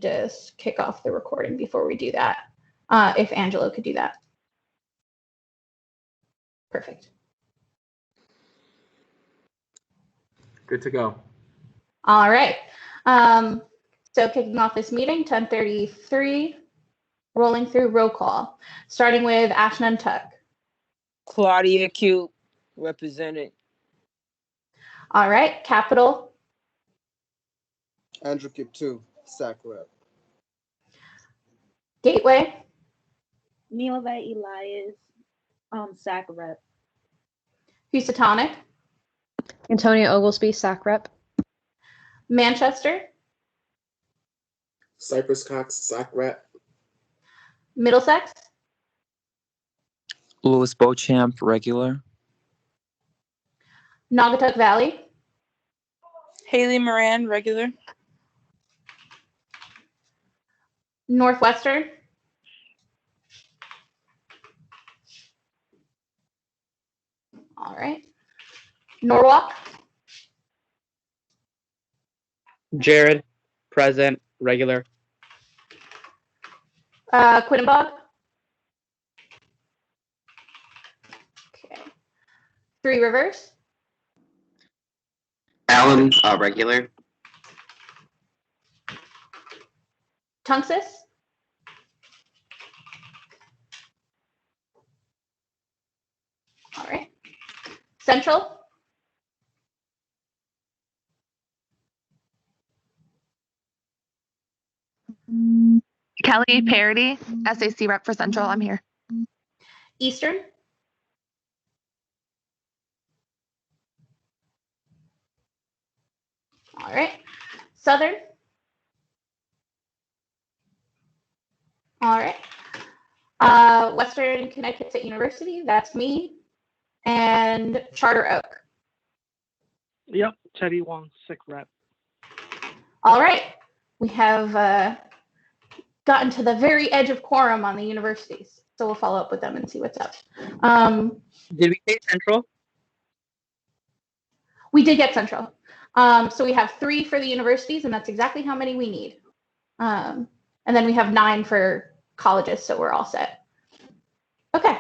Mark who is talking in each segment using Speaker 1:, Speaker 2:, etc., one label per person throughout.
Speaker 1: to kick off the recording before we do that. If Angelo could do that. Perfect.
Speaker 2: Good to go.
Speaker 1: All right. So kicking off this meeting, 10:33, rolling through roll call, starting with Ashnan Tuck.
Speaker 3: Claudia Q, represented.
Speaker 1: All right. Capital.
Speaker 4: Andrew Kip2, SAC rep.
Speaker 1: Gateway.
Speaker 5: Neelva Elias, SAC rep.
Speaker 1: Housatonic.
Speaker 6: Antonia Oglesby, SAC rep.
Speaker 1: Manchester.
Speaker 7: Cypress Cox, SAC rep.
Speaker 1: Middlesex.
Speaker 8: Louis Beauchamp, regular.
Speaker 1: Naugatuck Valley.
Speaker 9: Haley Moran, regular.
Speaker 1: Northwestern. All right. Norwalk.
Speaker 10: Jared, present, regular.
Speaker 1: Quinnebog. Okay. Three Rivers.
Speaker 11: Allen, regular.
Speaker 1: Tunxus. All right. Central.
Speaker 12: Kelly Parody, SAC rep for Central. I'm here.
Speaker 1: Eastern. All right. Southern. All right. Western Connecticut State University, that's me. And Charter Oak.
Speaker 10: Yep, Teddy Wong, SIC rep.
Speaker 1: All right. We have gotten to the very edge of quorum on the universities. So we'll follow up with them and see what's up.
Speaker 10: Did we say Central?
Speaker 1: We did get Central. So we have 3 for the universities, and that's exactly how many we need. And then we have 9 for colleges, so we're all set. Okay.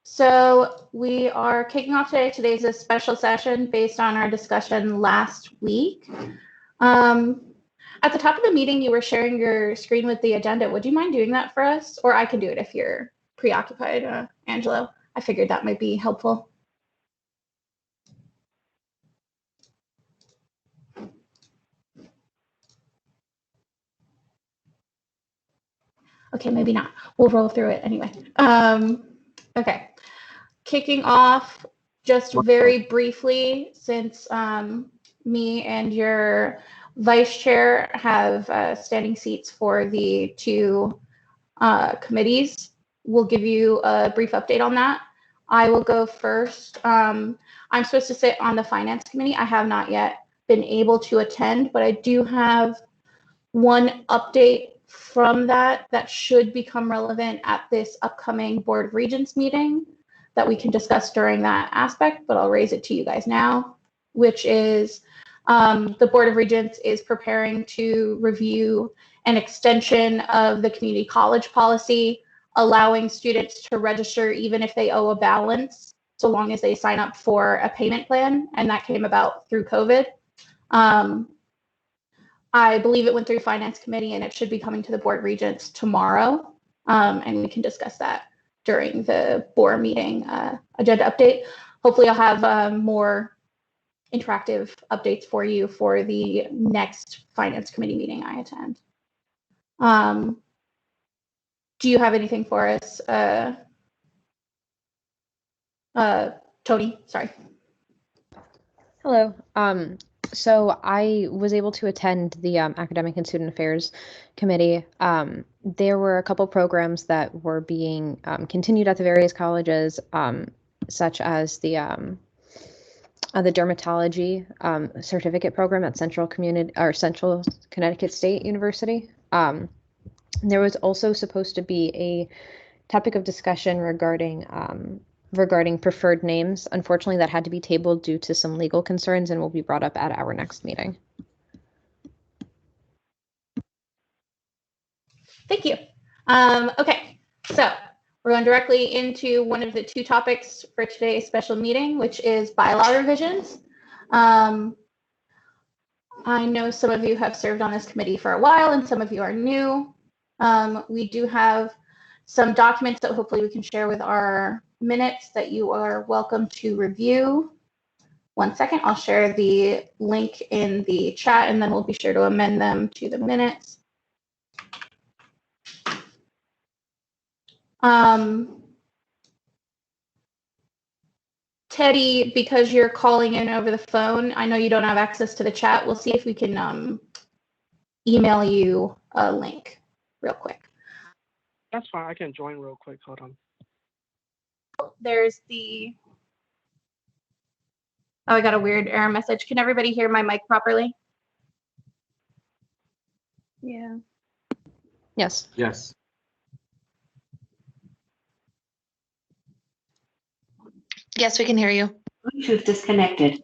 Speaker 1: So we are kicking off today. Today's a special session based on our discussion last week. At the top of the meeting, you were sharing your screen with the agenda. Would you mind doing that for us? Or I can do it if you're preoccupied, Angelo. I figured that might be helpful. Okay, maybe not. We'll roll through it anyway. Okay. Kicking off just very briefly, since me and your vice chair have standing seats for the 2 committees. We'll give you a brief update on that. I will go first. I'm supposed to sit on the finance committee. I have not yet been able to attend, but I do have one update from that should become relevant at this upcoming Board of Regents meeting that we can discuss during that aspect, but I'll raise it to you guys now, which is the Board of Regents is preparing to review an extension of the community college policy, allowing students to register even if they owe a balance, so long as they sign up for a payment plan, and that came about through COVID. I believe it went through Finance Committee, and it should be coming to the Board of Regents tomorrow, and we can discuss that during the BOR meeting agenda update. Hopefully I'll have more interactive updates for you for the next Finance Committee meeting I attend. Do you have anything for us? Tony, sorry.
Speaker 6: Hello. So I was able to attend the Academic and Student Affairs Committee. There were a couple programs that were being continued at the various colleges, such as the dermatology certificate program at Central Connecticut State University. There was also supposed to be a topic of discussion regarding preferred names. Unfortunately, that had to be tabled due to some legal concerns and will be brought up at our next meeting.
Speaker 1: Thank you. Okay, so we're going directly into one of the two topics for today's special meeting, which is bylaw revisions. I know some of you have served on this committee for a while and some of you are new. We do have some documents that hopefully we can share with our minutes that you are welcome to review. One second, I'll share the link in the chat and then we'll be sure to amend them to the minutes. Teddy, because you're calling in over the phone, I know you don't have access to the chat. We'll see if we can email you a link real quick.
Speaker 10: That's fine. I can join real quick. Hold on.
Speaker 1: There's the, oh, I got a weird error message. Can everybody hear my mic properly?
Speaker 5: Yeah.
Speaker 6: Yes.
Speaker 2: Yes.
Speaker 12: Yes, we can hear you.
Speaker 7: Bluetooth disconnected.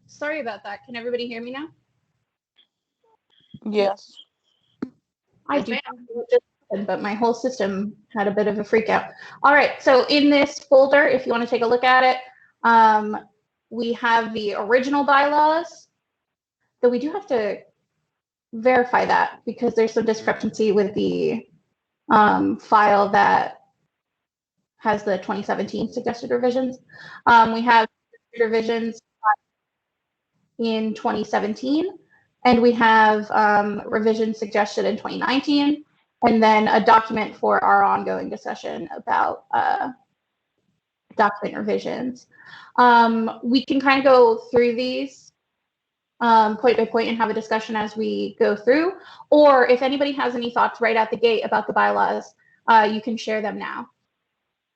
Speaker 1: Sorry about that. Can everybody hear me now?
Speaker 9: Yes.
Speaker 1: I do not know what just happened, but my whole system had a bit of a freak out. All right, so in this folder, if you want to take a look at it, we have the original bylaws, though we do have to verify that because there's some discrepancy with the file that has the 2017 suggested revisions. We have revisions in 2017, and we have revisions suggested in 2019, and then a document for our ongoing discussion about document revisions. We can kind of go through these point by point and have a discussion as we go through, or if anybody has any thoughts right out the gate about the bylaws, you can share them now.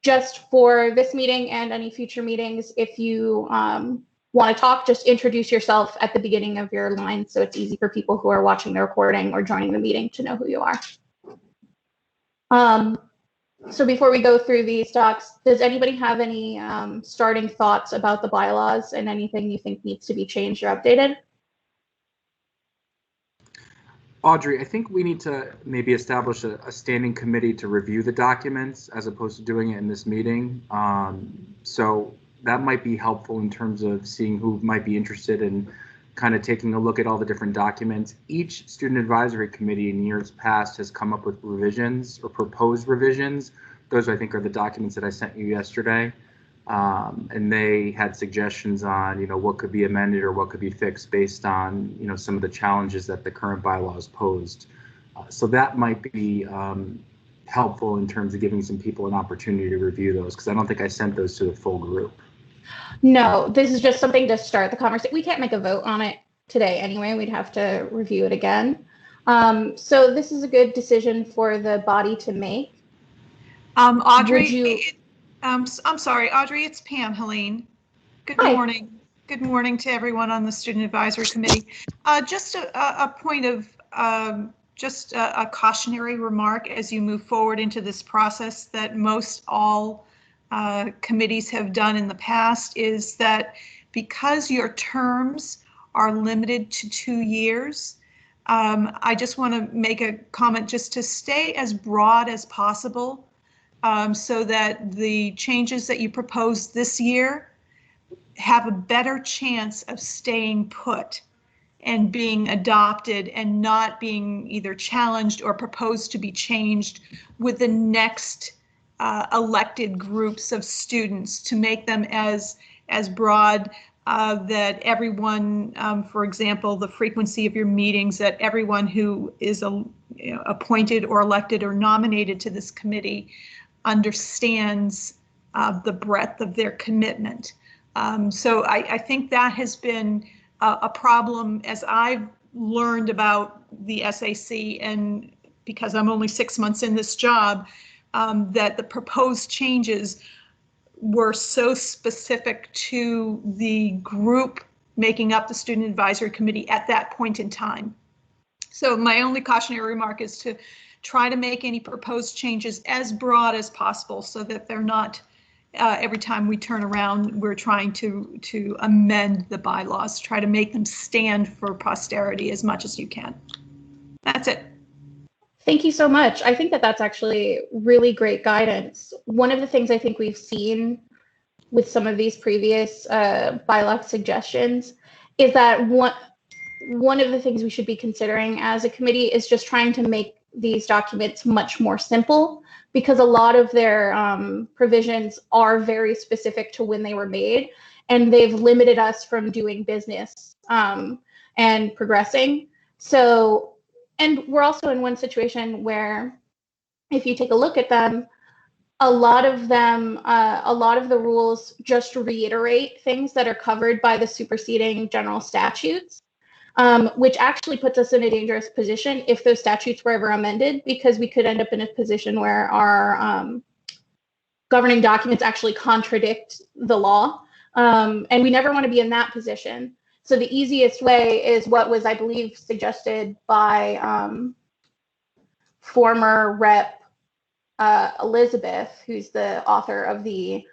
Speaker 1: Just for this meeting and any future meetings, if you want to talk, just introduce yourself at the beginning of your line so it's easy for people who are watching the recording or joining the meeting to know who you are. So before we go through these docs, does anybody have any starting thoughts about the bylaws and anything you think needs to be changed or updated?
Speaker 2: Audrey, I think we need to maybe establish a standing committee to review the documents as opposed to doing it in this meeting. So that might be helpful in terms of seeing who might be interested in kind of taking a look at all the different documents. Each student advisory committee in years past has come up with revisions or proposed revisions. Those I think are the documents that I sent you yesterday. And they had suggestions on, what could be amended or what could be fixed based on, some of the challenges that the current bylaws posed. So that might be helpful in terms of giving some people an opportunity to review those, because I don't think I sent those to the full group.
Speaker 1: No, this is just something to start the conversation. We can't make a vote on it today anyway. We'd have to review it again. So this is a good decision for the body to make.
Speaker 11: Audrey, I'm sorry, Audrey, it's Pam Helene. Good
Speaker 1: Hi.
Speaker 11: morning. Good morning to everyone on the Student Advisory Committee. Just a point of just a cautionary remark as you move forward into this process that most all committees have done in the past is that because your terms are limited to 2 years, I just want to make a comment just to stay as broad as possible. So that the changes that you propose this year have a better chance of staying put and being adopted and not being either challenged or proposed to be changed with the next elected groups of students, to make them as broad that everyone, for example, the frequency of your meetings, that everyone who is appointed or elected or nominated to this committee understands the breadth of their commitment. So I think that has been a problem as I've learned about the SAC, and because I'm only 6 months in this job, that the proposed changes were so specific to the group making up the Student Advisory Committee at that point in time. So my only cautionary remark is to try to make any proposed changes as broad as possible so that they're not every time we turn around, we're trying to amend the bylaws, try to make them stand for posterity as much as you can. That's it.
Speaker 1: Thank you so much. I think that that's actually really great guidance. One of the things I think we've seen with some of these previous bylaw suggestions is that one of the things we should be considering as a committee is just trying to make these documents much more simple, because a lot of their provisions are very specific to when they were made, and they've limited us from doing business and progressing. So, and we're also in one situation where if you take a look at them, a lot of the rules just reiterate things that are covered by the superseding general statutes, which actually puts us in a dangerous position if those statutes were ever amended, because we could end up in a position where our governing documents actually contradict the law. And we never want to be in that position. So the easiest way is what was, I believe, suggested by former Rep. Elizabeth, who's the author of the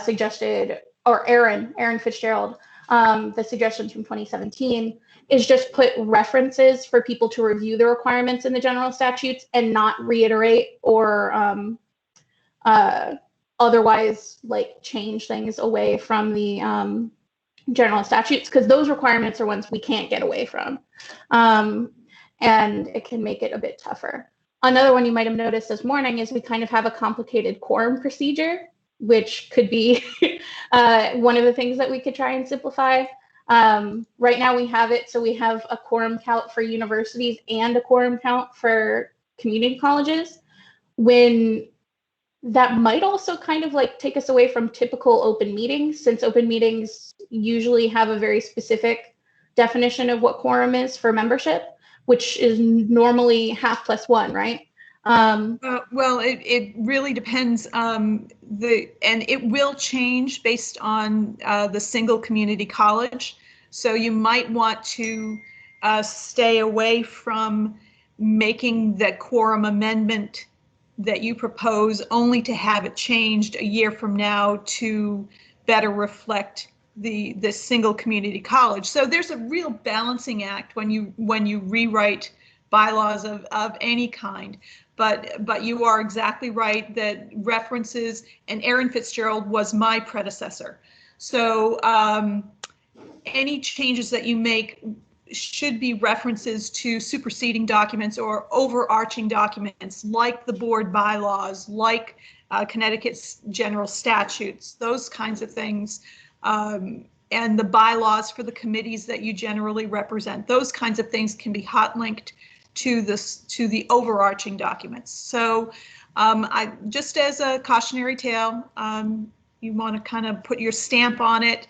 Speaker 1: suggested, or Aaron Fitzgerald, the suggestions from 2017, is just put references for people to review the requirements in the general statutes and not reiterate or otherwise like change things away from the general statutes, because those requirements are ones we can't get away from. And it can make it a bit tougher. Another one you might have noticed this morning is we kind of have a complicated quorum procedure, which could be one of the things that we could try and simplify. Right now we have it, so we have a quorum count for universities and a quorum count for community colleges, when that might also kind of like take us away from typical open meetings, since open meetings usually have a very specific definition of what quorum is for membership, which is normally half plus one, right?
Speaker 11: Well, it really depends. And it will change based on the single community college. So you might want to stay away from making the quorum amendment that you propose only to have it changed a year from now to better reflect the single community college. So there's a real balancing act when you rewrite bylaws of any kind. But you are exactly right that references, and Aaron Fitzgerald was my predecessor. So any changes that you make should be references to superseding documents or overarching documents like the board bylaws, like Connecticut's general statutes, those kinds of things, and the bylaws for the committees that you generally represent. Those kinds of things can be hot linked to the overarching documents. So I just as a cautionary tale, you want to kind of put your stamp on it,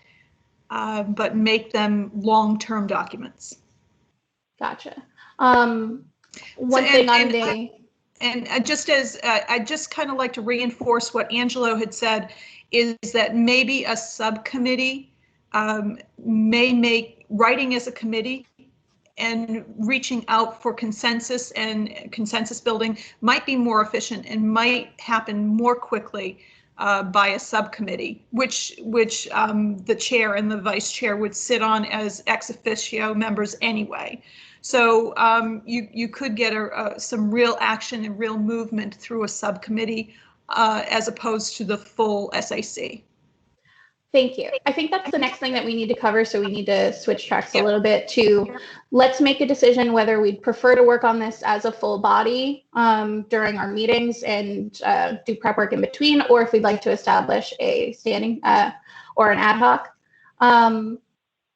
Speaker 11: but make them long-term documents.
Speaker 1: Gotcha. And
Speaker 11: just as I just kind of like to reinforce what Angelo had said, is that maybe a subcommittee may make writing as a committee and reaching out for consensus and consensus building might be more efficient and might happen more quickly by a subcommittee, which the chair and the vice chair would sit on as ex officio members anyway. So you could get some real action and real movement through a subcommittee as opposed to the full SAC.
Speaker 1: Thank you. I think that's the next thing that we need to cover. So we need to switch tracks a little bit to let's make a decision whether we'd prefer to work on this as a full body during our meetings and do prep work in between, or if we'd like to establish a standing or an ad hoc.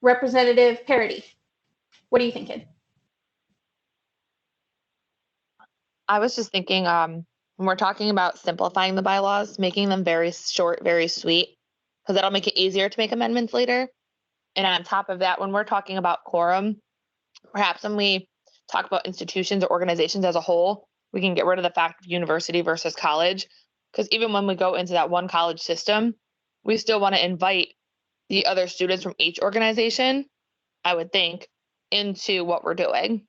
Speaker 1: Representative Parity, what are you thinking?
Speaker 12: I was just thinking when we're talking about simplifying the bylaws, making them very short, very sweet, because that'll make it easier to make amendments later. And on top of that, when we're talking about quorum, perhaps when we talk about institutions or organizations as a whole, we can get rid of the fact of university versus college, because even when we go into that one college system, we still want to invite the other students from each organization, I would think, into what we're doing.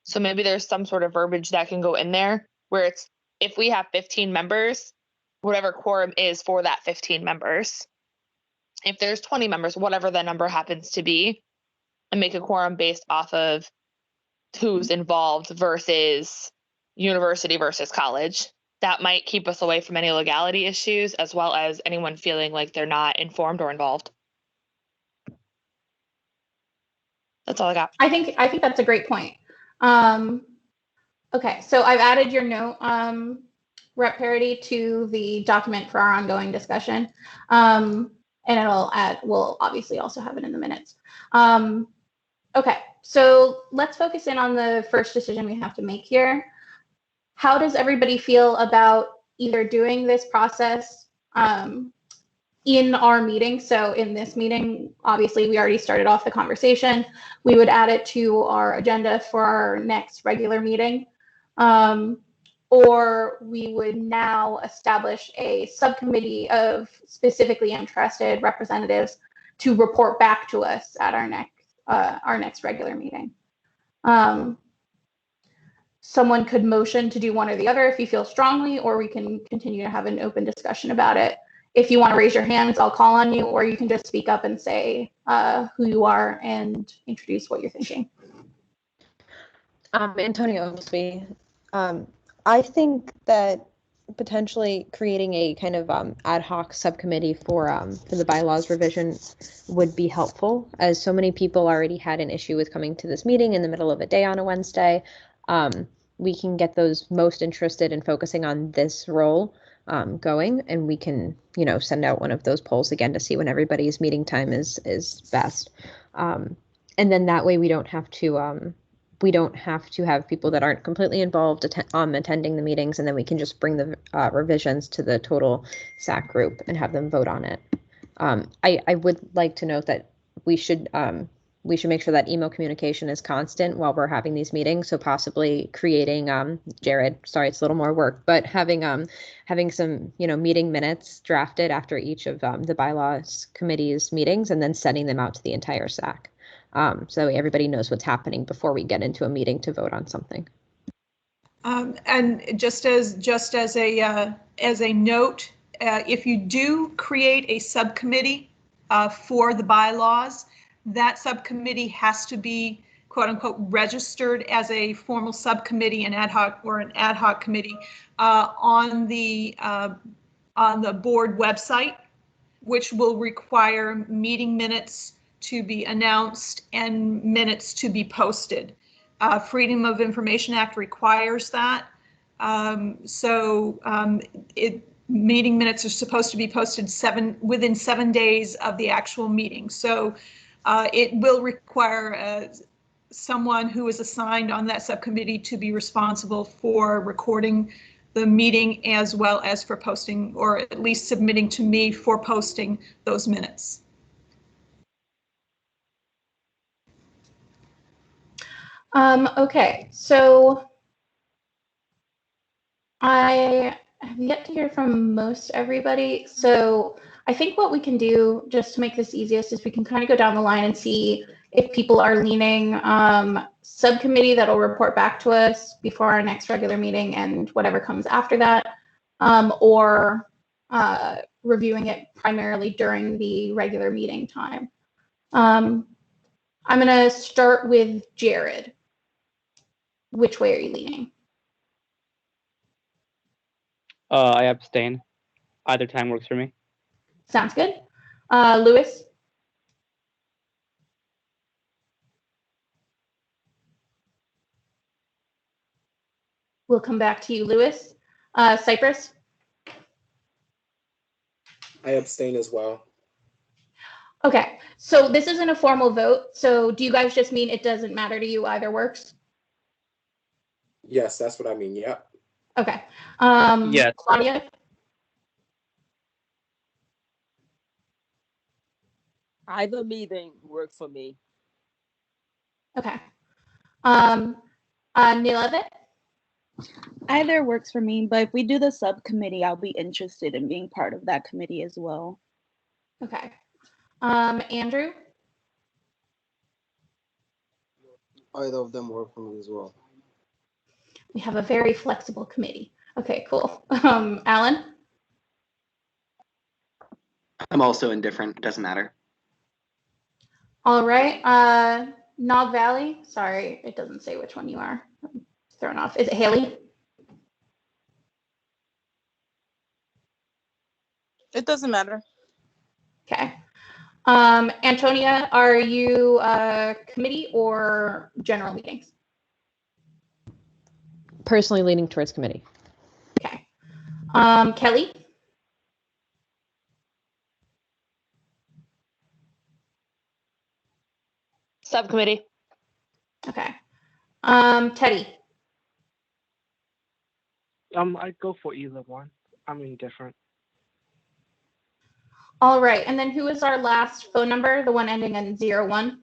Speaker 12: So maybe there's some sort of verbiage that can go in there where it's, if we have 15 members whatever quorum is for that 15 members. If there's 20 members, whatever the number happens to be, and make a quorum based off of who's involved versus university versus college. That might keep us away from any legality issues, as well as anyone feeling like they're not informed or involved. That's all I got.
Speaker 1: I think that's a great point. Okay, so I've added your note, Rep Parity, to the document for our ongoing discussion. And we'll obviously also have it in the minutes. Okay, so let's focus in on the first decision we have to make here. How does everybody feel about either doing this process in our meeting? So in this meeting, obviously we already started off the conversation. We would add it to our agenda for our next regular meeting. Or we would now establish a subcommittee of specifically interested representatives to report back to us at our next regular meeting. Someone could motion to do one or the other if you feel strongly, or we can continue to have an open discussion about it. If you want to raise your hands, I'll call on you, or you can just speak up and say who you are and introduce what you're thinking.
Speaker 6: Antonio Oglesby. I think that potentially creating a kind of ad hoc subcommittee for the bylaws revision would be helpful, as so many people already had an issue with coming to this meeting in the middle of a day on a Wednesday. We can get those most interested in focusing on this role going, and we can, send out one of those polls again to see when everybody's meeting time is best. And then that way we don't have to have people that aren't completely involved attending the meetings, and then we can just bring the revisions to the total SAC group and have them vote on it. I would like to note that we should make sure that email communication is constant while we're having these meetings. So possibly creating, Jared, sorry, it's a little more work, but having some, meeting minutes drafted after each of the bylaws committee's meetings, and then sending them out to the entire SAC. So everybody knows what's happening before we get into a meeting to vote on something.
Speaker 11: And just as a note, if you do create a subcommittee for the bylaws, that subcommittee has to be "quote unquote" registered as a formal subcommittee, an ad hoc committee on the board website, which will require meeting minutes to be announced and minutes to be posted. Freedom of Information Act requires that. Meeting minutes are supposed to be posted within 7 days of the actual meeting. So it will require someone who is assigned on that subcommittee to be responsible for recording the meeting, as well as for posting, or at least submitting to me for posting those minutes.
Speaker 1: Okay, so I have yet to hear from most everybody. So I think what we can do, just to make this easiest, is we can kind of go down the line and see if people are leaning subcommittee that'll report back to us before our next regular meeting and whatever comes after that, or reviewing it primarily during the regular meeting time. I'm going to start with Jared. Which way are you leaning?
Speaker 7: I abstain. Either time works for me.
Speaker 1: Sounds good. Lewis? We'll come back to you, Lewis. Cypress?
Speaker 4: I abstain as well.
Speaker 1: Okay, so this isn't a formal vote. So do you guys just mean it doesn't matter to you, either works?
Speaker 4: Yes, that's what I mean. Yep.
Speaker 1: Okay.
Speaker 7: Yes.
Speaker 1: Claudia?
Speaker 3: Either meeting work for me.
Speaker 1: Okay. Nilevet?
Speaker 5: Either works for me, but if we do the subcommittee, I'll be interested in being part of that committee as well.
Speaker 1: Okay. Andrew?
Speaker 4: Either of them work for me as well.
Speaker 1: We have a very flexible committee. Okay, cool. Alan?
Speaker 13: I'm also indifferent. It doesn't matter.
Speaker 1: All right. Nog Valley. Sorry, it doesn't say which one you are. I'm thrown off. Is it Haley?
Speaker 9: It doesn't matter.
Speaker 1: Okay. Antonia, are you committee or general meetings?
Speaker 6: Personally leaning towards committee.
Speaker 1: Okay. Kelly?
Speaker 12: Subcommittee.
Speaker 1: Okay. Teddy?
Speaker 10: I'd go for either one. I'm indifferent.
Speaker 1: All right. And then who is our last phone number? The one ending in 01?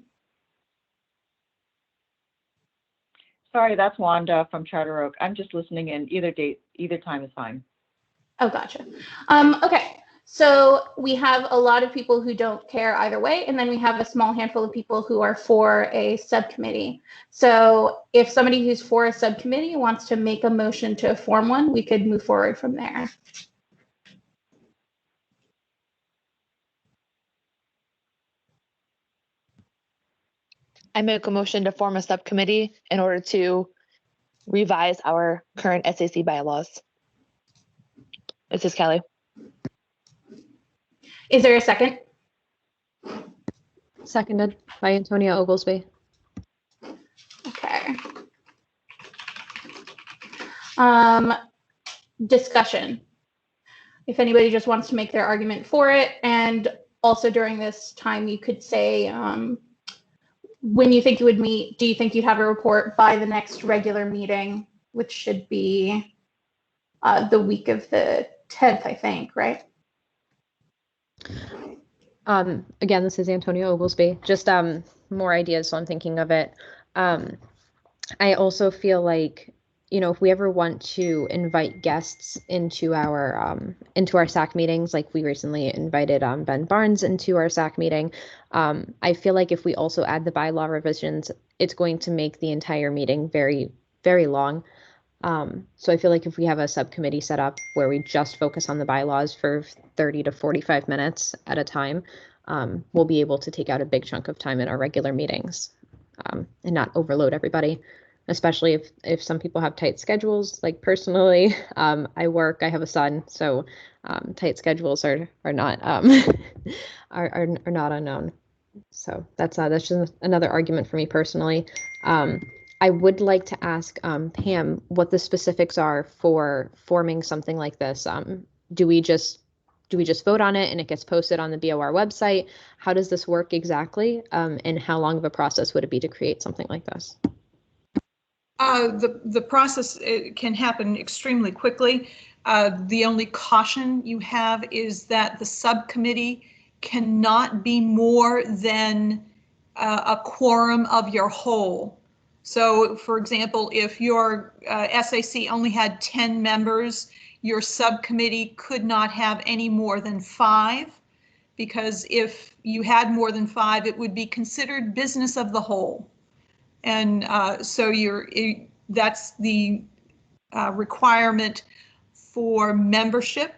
Speaker 14: Sorry, that's Wanda from Charter Oak. I'm just listening in. Either date, either time is fine.
Speaker 1: Oh, gotcha. Okay. So we have a lot of people who don't care either way, and then we have a small handful of people who are for a subcommittee. So if somebody who's for a subcommittee wants to make a motion to form one, we could move forward from there.
Speaker 12: I make a motion to form a subcommittee in order to revise our current SAC bylaws. This is Kelly.
Speaker 1: Is there a second?
Speaker 6: Seconded by Antonia Oglesby.
Speaker 1: Okay. Discussion. If anybody just wants to make their argument for it, and also during this time, you could say when you think you would meet. Do you think you'd have a report by the next regular meeting, which should be the week of the 10th, I think, right?
Speaker 6: Again, this is Antonia Oglesby. Just more ideas, so I'm thinking of it. I also feel like, you know, if we ever want to invite guests into our SAC meetings, like we recently invited Ben Barnes into our SAC meeting, I feel like if we also add the bylaw revisions, it's going to make the entire meeting very, very long. So I feel like if we have a subcommittee set up where we just focus on the bylaws for 30 to 45 minutes at a time, we'll be able to take out a big chunk of time in our regular meetings and not overload everybody, especially if some people have tight schedules. Like personally, I work, I have a son, so tight schedules are not are not unknown. So that's just another argument for me personally. I would like to ask Pam what the specifics are for forming something like this. Do we just vote on it and it gets posted on the BOR website? How does this work exactly? And how long of a process would it be to create something like this?
Speaker 11: The process can happen extremely quickly. The only caution you have is that the subcommittee cannot be more than a quorum of your whole. So, for example, if your SAC only had 10 members, your subcommittee could not have any more than 5, because if you had more than 5, it would be considered business of the whole. And so that's the requirement for membership.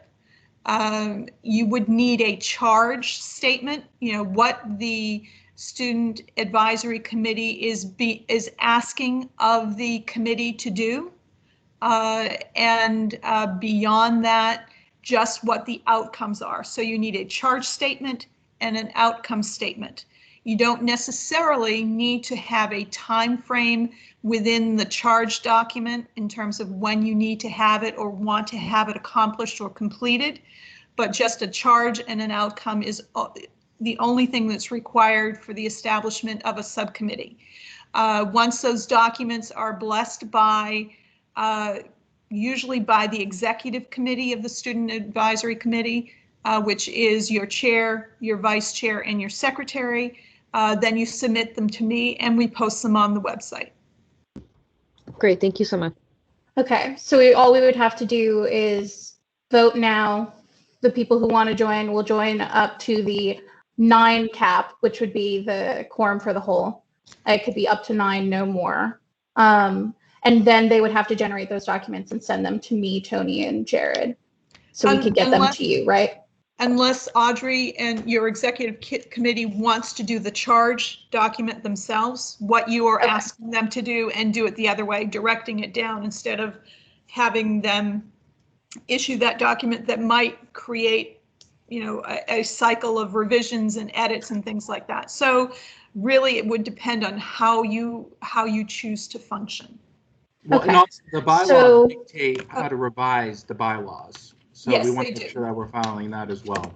Speaker 11: You would need a charge statement, you know, what the Student Advisory Committee is asking of the committee to do. And beyond that, just what the outcomes are. So you need a charge statement and an outcome statement. You don't necessarily need to have a time frame within the charge document in terms of when you need to have it or want to have it accomplished or completed, but just a charge and an outcome is the only thing that's required for the establishment of a subcommittee. Once those documents are blessed by, usually by the executive committee of the Student Advisory Committee, which is your chair, your vice chair, and your secretary, then you submit them to me and we post them on the website.
Speaker 6: Great, thank you so much.
Speaker 1: Okay, so all we would have to do is vote now. The people who want to join will join up to the 9 cap, which would be the quorum for the whole. It could be up to 9, no more. And then they would have to generate those documents and send them to me, Tony, and Jared. So we could get them to you, right?
Speaker 11: unless Audrey and your executive committee wants to do the charge document themselves, what you are asking them to do, and do it the other way, directing it down instead of having them issue that document that might create, you know, a cycle of revisions and edits and things like that. So really it would depend on how you choose to function.
Speaker 2: Well, and also the bylaws dictate how to revise the bylaws. So
Speaker 11: Yes,
Speaker 2: we want
Speaker 11: they
Speaker 2: to make
Speaker 11: do.
Speaker 2: sure that we're following that as well.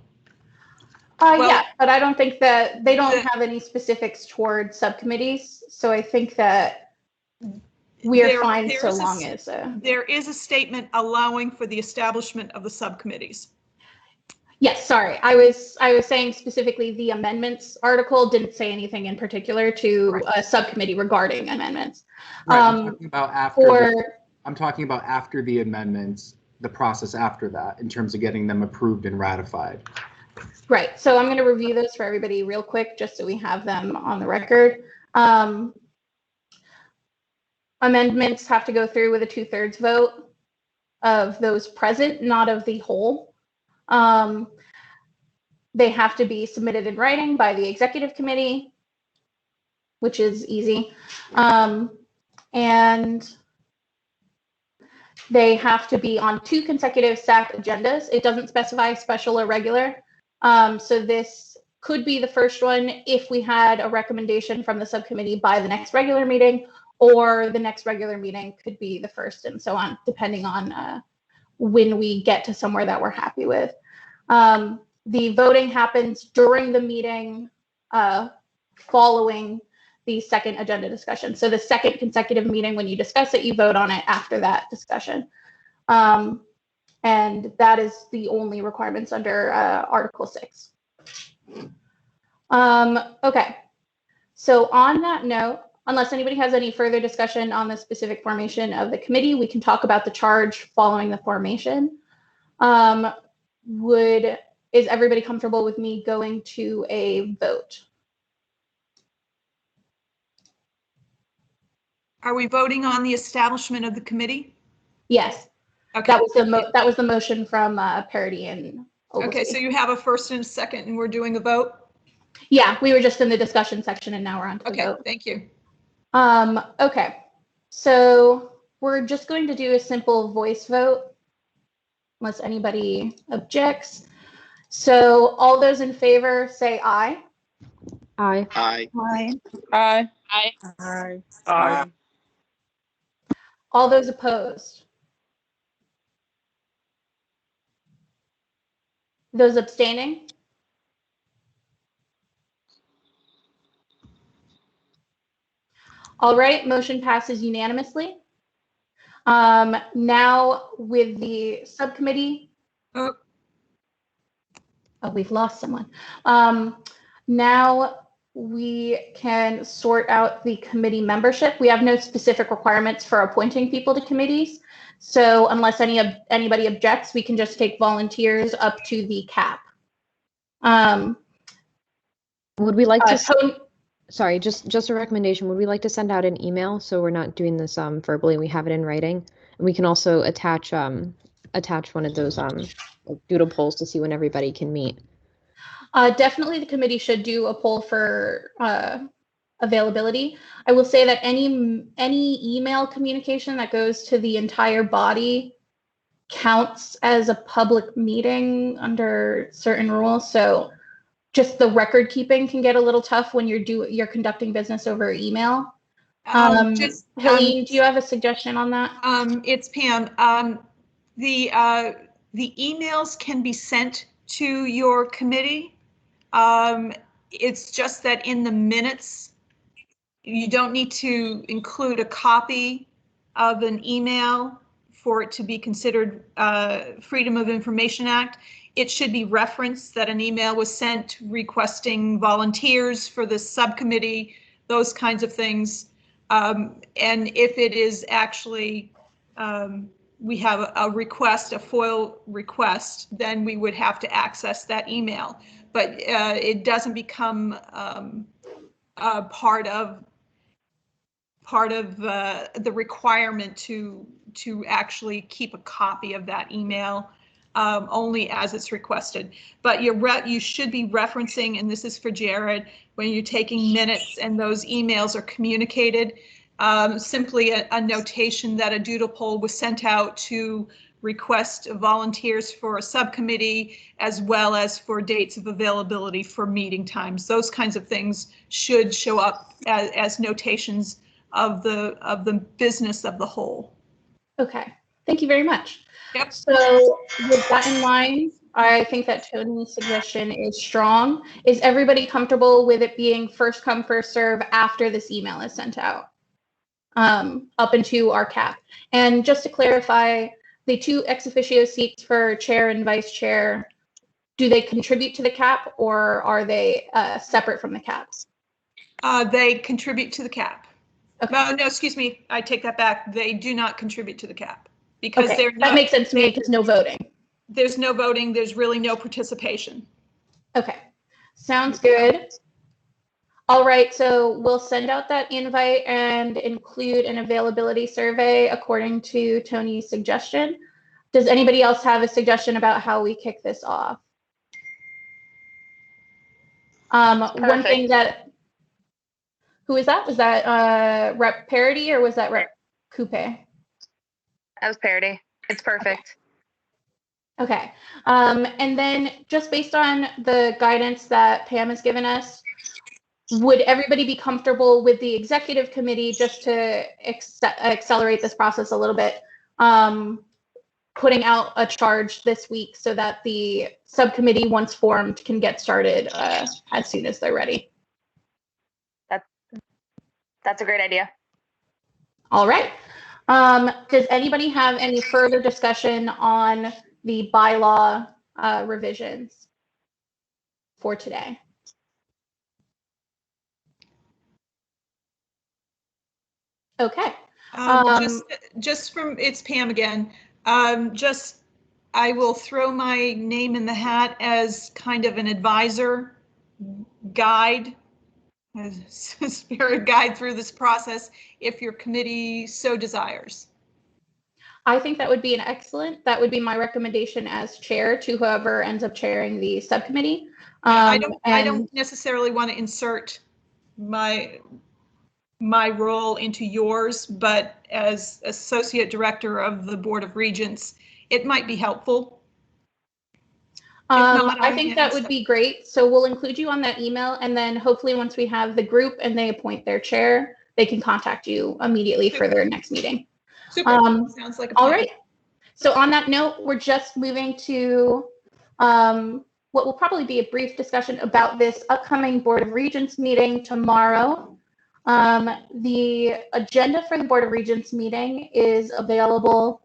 Speaker 1: Yeah, but I don't think that they don't have any specifics toward subcommittees. So I think that we're fine so long as.
Speaker 11: There is a statement allowing for the establishment of the subcommittees.
Speaker 1: Yes, sorry. I was saying specifically the amendments article didn't say anything in particular to a subcommittee regarding amendments.
Speaker 2: Right, I'm talking about after I'm talking about after the amendments, the process after that, in terms of getting them approved and ratified.
Speaker 1: Right. So I'm going to review those for everybody real quick, just so we have them on the record. Amendments have to go through with a 2/3 vote of those present, not of the whole. They have to be submitted in writing by the executive committee, which is easy. And they have to be on 2 consecutive SAC agendas. It doesn't specify special or regular. So this could be the first one if we had a recommendation from the subcommittee by the next regular meeting, or the next regular meeting could be the first, and so on, depending on when we get to somewhere that we're happy with. The voting happens during the meeting following the second agenda discussion. So the second consecutive meeting, when you discuss it, you vote on it after that discussion. And that is the only requirements under Article 6. Okay, so on that note, unless anybody has any further discussion on the specific formation of the committee, we can talk about the charge following the formation. Is everybody comfortable with me going to a vote?
Speaker 11: Are we voting on the establishment of the committee?
Speaker 1: Yes.
Speaker 11: Okay.
Speaker 1: That was the motion from Parity and Oglesby.
Speaker 11: Okay, so you have a first and a second, and we're doing a vote?
Speaker 1: Yeah, we were just in the discussion section, and now we're on to the vote.
Speaker 11: Okay, thank you.
Speaker 1: Okay, so we're just going to do a simple voice vote, unless anybody objects. So all those in favor say aye.
Speaker 6: Aye.
Speaker 13: Aye.
Speaker 9: Aye.
Speaker 3: Aye.
Speaker 12: Aye.
Speaker 10: Aye. Aye.
Speaker 1: All those opposed? Those abstaining? All right, motion passes unanimously. Now with the subcommittee. Oh, we've lost someone. Now we can sort out the committee membership. We have no specific requirements for appointing people to committees. So unless anybody objects, we can just take volunteers up to the cap.
Speaker 6: Would we like to? Sorry, just a recommendation. Would we like to send out an email so we're not doing this verbally? We have it in writing, and we can also attach one of those doodle polls to see when everybody can meet.
Speaker 1: Definitely, the committee should do a poll for availability. I will say that any email communication that goes to the entire body counts as a public meeting under certain rules. So just the record keeping can get a little tough when you're conducting business over email. Helene, do you have a suggestion on that?
Speaker 11: It's Pam. The emails can be sent to your committee. It's just that in the minutes, you don't need to include a copy of an email for it to be considered Freedom of Information Act. It should be referenced that an email was sent requesting volunteers for the subcommittee, those kinds of things. And if it is actually, we have a request, a FOIL request, then we would have to access that email. But it doesn't become part of the requirement to actually keep a copy of that email. only as it's requested. But you should be referencing, and this is for Jared, when you're taking minutes and those emails are communicated, simply a notation that a doodle poll was sent out to request volunteers for a subcommittee, as well as for dates of availability for meeting times. Those kinds of things should show up as notations of the business of the whole.
Speaker 1: Okay, thank you very much.
Speaker 11: Yep.
Speaker 1: So with that in mind, I think that Tony's suggestion is strong. Is everybody comfortable with it being first come, first serve after this email is sent out? Up into our cap. And just to clarify, the 2 ex officio seats for chair and vice chair, do they contribute to the cap, or are they separate from the cap?
Speaker 11: They contribute to the cap.
Speaker 1: Okay.
Speaker 11: No, excuse me, I take that back. They do not contribute to the cap because
Speaker 1: Okay,
Speaker 11: they're not.
Speaker 1: that makes sense to me because no voting.
Speaker 11: There's no voting. There's really no participation.
Speaker 1: Okay, sounds good. All right, so we'll send out that invite and include an availability survey according to Tony's suggestion. Does anybody else have a suggestion about how we kick this off? One thing that, who is that? Was that Rep Parity or was that Rep Coupe?
Speaker 12: That was Parity. It's perfect.
Speaker 1: Okay, and then just based on the guidance that Pam has given us, would everybody be comfortable with the executive committee, just to accelerate this process a little bit, putting out a charge this week so that the subcommittee, once formed, can get started as soon as they're ready?
Speaker 12: That's a great idea.
Speaker 1: All right. Does anybody have any further discussion on the bylaw revisions for today? Okay.
Speaker 11: Just from, it's Pam again. I will throw my name in the hat as kind of an advisor guide, spirit guide through this process, if your committee so desires.
Speaker 1: I think that would be that would be my recommendation as chair to whoever ends up chairing the subcommittee.
Speaker 11: I don't necessarily want to insert my role into yours, but as associate director of the Board of Regents, it might be helpful.
Speaker 1: I think that would be great. So we'll include you on that email, and then hopefully once we have the group and they appoint their chair, they can contact you immediately for their next meeting.
Speaker 11: Super. Sounds like a plan.
Speaker 1: All right. So on that note, we're just moving to what will probably be a brief discussion about this upcoming Board of Regents meeting tomorrow. The agenda for the Board of Regents meeting is available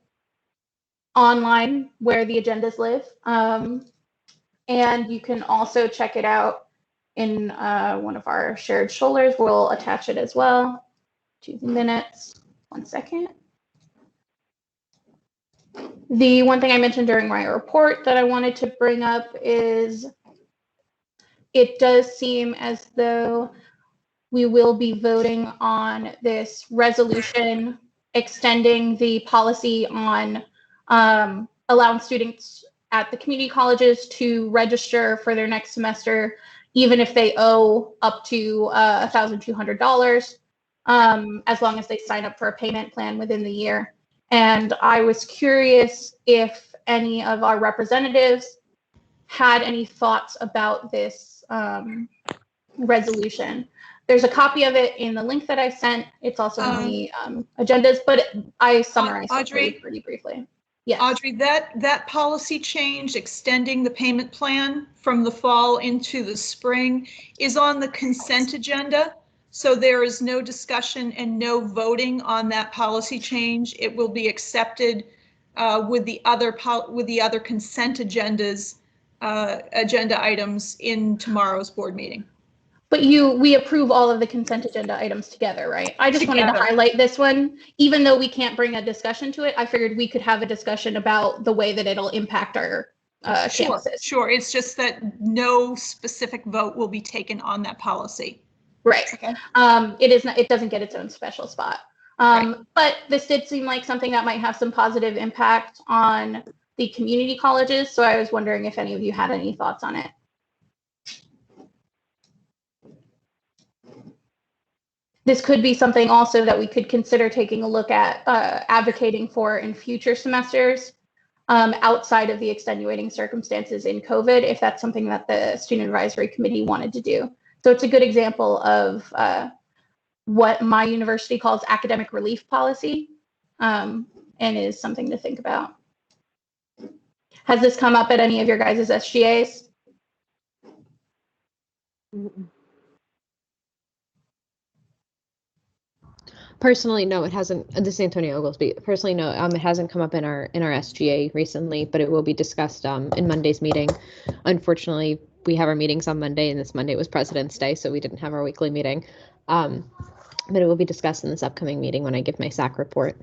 Speaker 1: online where the agendas live. And you can also check it out in one of our shared shoulders. We'll attach it as well to the minutes. 1 second. The one thing I mentioned during my report that I wanted to bring up is it does seem as though we will be voting on this resolution extending the policy on allowing students at the community colleges to register for their next semester, even if they owe up to $1,200, as long as they sign up for a payment plan within the year. And I was curious if any of our representatives had any thoughts about this resolution. There's a copy of it in the link that I sent. It's also in the agendas, but I summarized it pretty briefly. Yes.
Speaker 11: Audrey, that policy change extending the payment plan from the fall into the spring is on the consent agenda. So there is no discussion and no voting on that policy change. It will be accepted with the other consent agendas, agenda items in tomorrow's board meeting.
Speaker 1: But we approve all of the consent agenda items together, right? I just wanted to highlight this one. Even though we can't bring a discussion to it, I figured we could have a discussion about the way that it'll impact our campuses.
Speaker 11: Sure. It's just that no specific vote will be taken on that policy.
Speaker 1: Right. Okay. It doesn't get its own special spot. But this did seem like something that might have some positive impact on the community colleges. So I was wondering if any of you had any thoughts on it. This could be something also that we could consider taking a look at advocating for in future semesters outside of the extenuating circumstances in COVID, if that's something that the Student Advisory Committee wanted to do. So it's a good example of what my university calls academic relief policy, and is something to think about. Has this come up at any of your guys' SGAs?
Speaker 6: Personally, no, it hasn't. This is Antonio Oglesby. Personally, no, it hasn't come up in our SGA recently, but it will be discussed in Monday's meeting. Unfortunately, we have our meetings on Monday, and this Monday was President's Day, so we didn't have our weekly meeting. But it will be discussed in this upcoming meeting when I give my SAC report.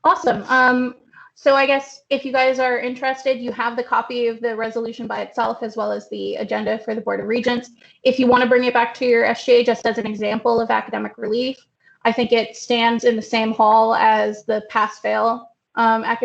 Speaker 1: Awesome. So I guess if you guys are interested, you have the copy of the resolution by itself, as well as the agenda for the Board of Regents. If you want to bring it back to your SGA just as an example of academic relief, I think it stands in the same hall as the pass-fail academic